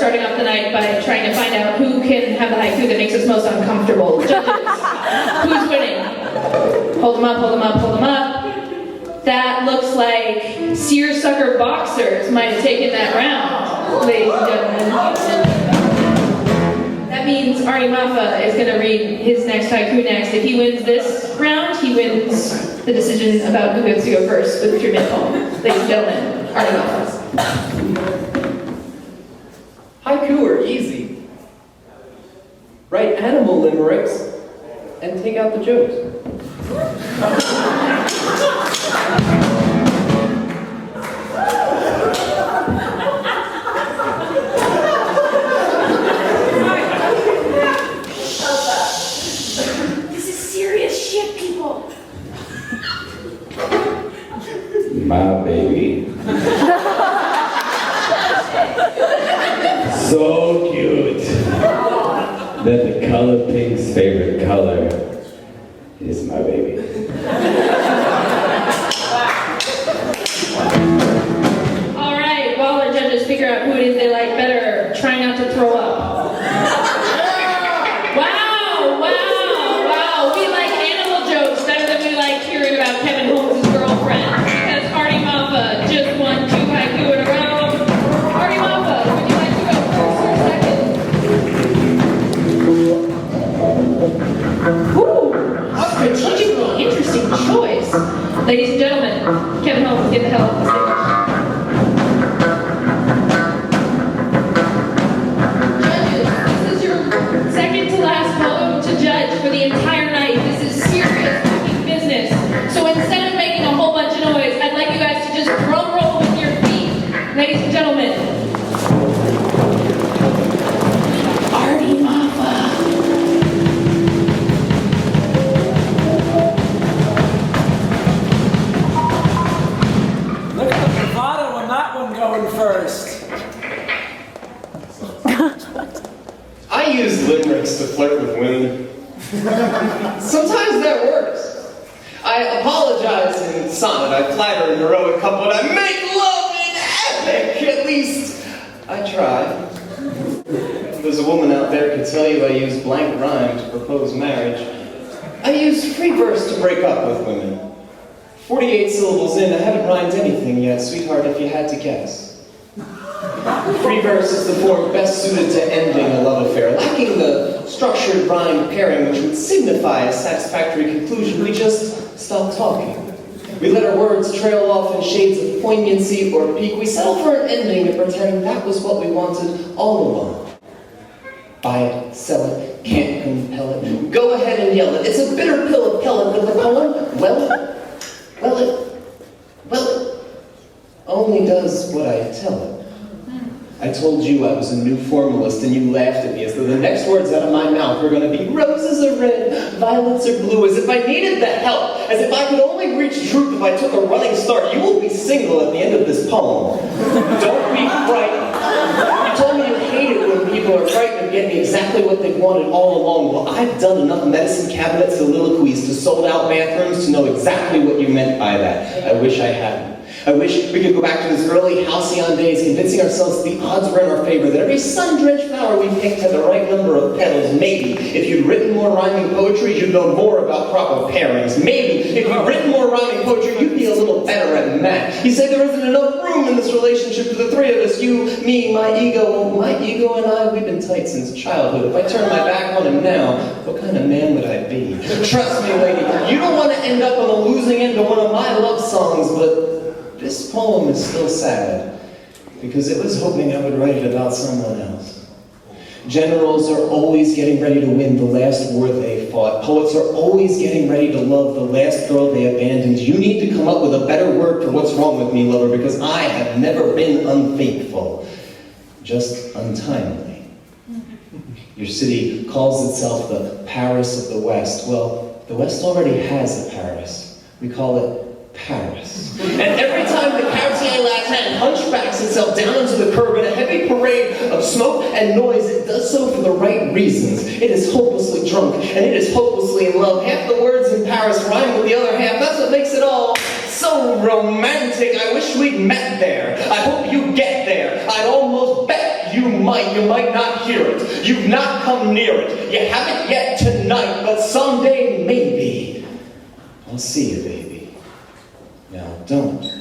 starting off the night by trying to find out who can have the haiku that makes us most uncomfortable. Judges, who's winning? Hold them up, hold them up, hold them up. That looks like seersucker boxers might have taken that round, ladies and gentlemen. That means Artie Moffa is going to read his next haiku next. If he wins this round, he wins the decision about who gets to go first with the 3-minute poem. Ladies and gentlemen, Artie Moffa. Haiku are easy. Write animal limericks and take out the jokes. This is serious shit, people. My baby. So cute that the color pink's favorite color is my baby. All right, while our judges figure out who it is they like better, try not to throw up. Wow, we like animal jokes better than we like hearing about Kevin Holmes' girlfriend. Because Artie Moffa just won 2 haiku in a row. Artie Moffa, would you like to go first or second? Ooh, a strategically interesting choice. Ladies and gentlemen, Kevin Holmes, get the hell off the stage. Judges, this is your second to last poem to judge for the entire night. This is serious fucking business. So instead of making a whole bunch of noise, I'd like you guys to just drum roll with your feet. Ladies and gentlemen, Artie Moffa. Look at the bravado on that one going first. I use limericks to flirt with women. Sometimes that works. I apologize in sonnet, I flatter in heroic couplet, I make love in epic! At least, I try. There's a woman out there who can tell you I use blank rhyme to propose marriage. I use free verse to break up with women. 48 syllables in, I haven't rhymed anything yet, sweetheart, if you had to guess. Free verse is the form best suited to ending a love affair, lacking the structured rhyme pairing which would signify a satisfactory conclusion. We just stop talking. We let our words trail off in shades of poignancy or pique. We settle for an ending and pretend that was what we wanted all along. Buy it, sell it, can't compel it. Go ahead and yell it. It's a bitter pill of pellet, but the poem, it only does what I tell it. I told you I was a new formalist and you laughed at me as though the next words out of my mouth were going to be roses are red, violets are blue, as if I needed the help, as if I could only reach truth if I took a running start. You will be single at the end of this poem. Don't be frightened. You told me you hate it when people are frightened of getting exactly what they wanted all along. Well, I've done enough medicine cabinet soliloquies to sold out bathrooms to know exactly what you meant by that. I wish I hadn't. I wish we could go back to those early halcyon days, convincing ourselves the odds were in our favor, that every sun-drenched flower we picked had the right number of petals. Maybe, if you'd written more rhyming poetry, you'd know more about proper pairings. Maybe, if you'd written more rhyming poetry, you'd be a little better at math. You say there isn't enough room in this relationship for the three of us, you, me, my ego. Well, my ego and I, we've been tight since childhood. If I turn my back on him now, what kind of man would I be? Trust me, lady, you don't want to end up on the losing end of one of my love songs, but this poem is still sad, because it was hoping I would write it about someone else. Generals are always getting ready to win the last war they fought. Poets are always getting ready to love the last girl they abandoned. You need to come up with a better word for what's wrong with me, lover, because I have never been unfaithful, just untimely. Your city calls itself the Paris of the West. Well, the West already has a Paris. We call it Paris. And every time the Paris Cartier last hand hunchbacks itself down onto the curb in a heavy parade of smoke and noise. It does so for the right reasons. It is hopelessly drunk, and it is hopelessly in love. Half the words in Paris rhyme with the other half. That's what makes it all so romantic. I wish we'd met there. I hope you get there. I'd almost bet you might not hear it. You've not come near it. You haven't yet tonight, but someday maybe I'll see you, baby. Now don't